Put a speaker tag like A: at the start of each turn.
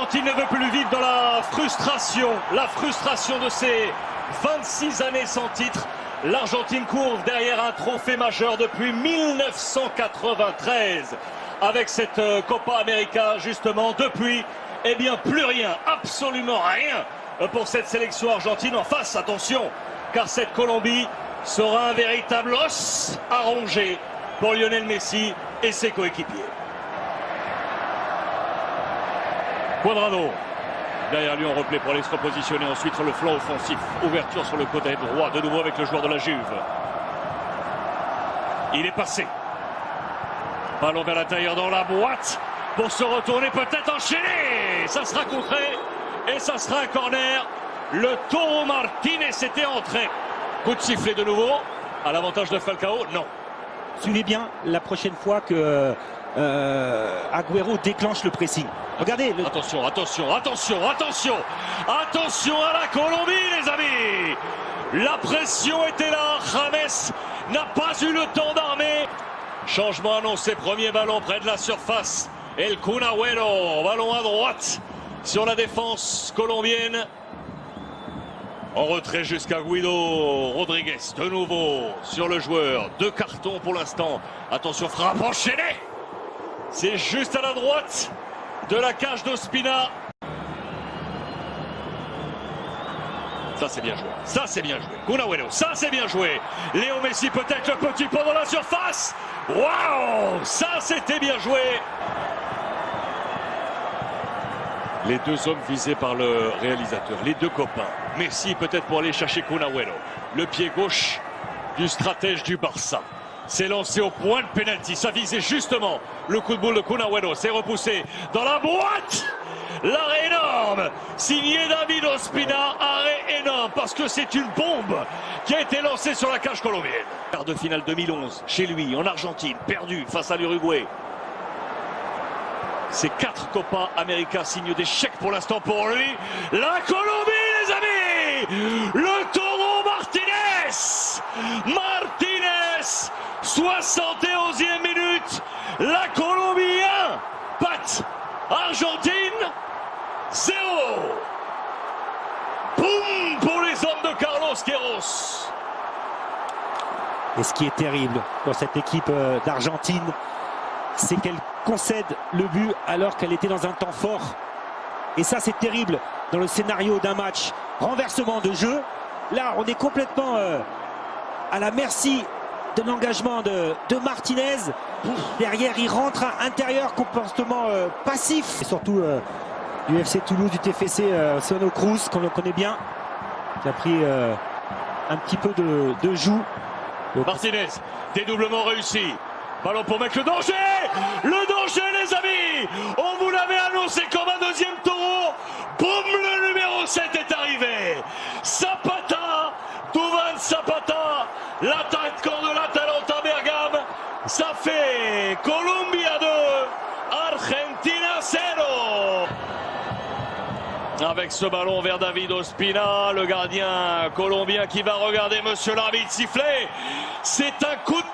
A: L'Argentine ne veut plus vivre dans la frustration de ces 26 années sans titre. L'Argentine court derrière un trophée majeur depuis 1993. Avec cette Copa América, justement, depuis, eh bien, plus rien, absolument rien pour cette sélection argentine. En face, attention, car cette Colombie sera un véritable os à ronger pour Lionel Messi et ses coéquipiers. Cuadrado, derrière lui en replay pour aller se repositionner. Ensuite sur le flanc offensif, ouverture sur le côté droit, de nouveau avec le joueur de la Juve. Il est passé. Ballon vers l'intérieur dans la boîte pour se retourner, peut-être enchaîner. Ça sera concret et ça sera un corner. Le Toro Martinez était entré. Coup de sifflet de nouveau à l'avantage de Falcao. Non.
B: Suivez bien la prochaine fois que Agüero déclenche le pressing. Regardez.
A: Attention à la Colombie, les amis. La pression était là. James n'a pas eu le temps d'armer. Changement annoncé, premier ballon près de la surface. El Kun Agüero, ballon à droite sur la défense colombienne. En retrait jusqu'à Guido Rodriguez, de nouveau sur le joueur. 2 cartons pour l'instant. Attention, frappe enchaînée. C'est juste à la droite de la cage d'Ospina. Ça c'est bien joué. Ça c'est bien joué. Kun Agüero, ça c'est bien joué. Léo Messi peut-être le petit pas dans la surface. Waouh, ça c'était bien joué. Les deux hommes visés par le réalisateur, les deux copains. Messi peut-être pour aller chercher Kun Agüero. Le pied gauche du stratège du Barça. C'est lancé au point de pénalty. Ça visait justement le coup de boule de Kun Agüero. C'est repoussé dans la boîte. L'arrêt énorme. Signé David Ospina. Arrêt énorme parce que c'est une bombe qui a été lancée sur la cage colombienne. Quart de finale 2011 chez lui en Argentine. Perdu face à l'Uruguay. Ces 4 Copa América, signe d'échec pour l'instant pour lui. La Colombie, les amis. Le Toro Martinez. 71e minute. La Colombie 1. Pat. Argentine 0. Boum pour les hommes de Carlos Queiroz.
B: Et ce qui est terrible pour cette équipe d'Argentine, c'est qu'elle concède le but alors qu'elle était dans un temps fort. Et ça, c'est terrible dans le scénario d'un match. Renversement de jeu. Là, on est complètement à la merci de l'engagement de Martinez. Derrière, il rentre à intérieur, comportement passif. Et surtout du FC Toulouse, du TFC Sono Cruz, qu'on le connaît bien, qui a pris un petit peu de joue.
A: Martinez, dédoublement réussi. Ballon pour mettre le danger. Le danger, les amis. On vous l'avait annoncé comme un deuxième taureau. Boum, le numéro 7 est arrivé. Zapata, Duvan Zapata. L'attaque de l'Atalanta Bergame. Ça fait Colombia 2, Argentina 0. Avec ce ballon vers David Ospina, le gardien colombien qui va regarder monsieur l'arbitre siffler. C'est un coup de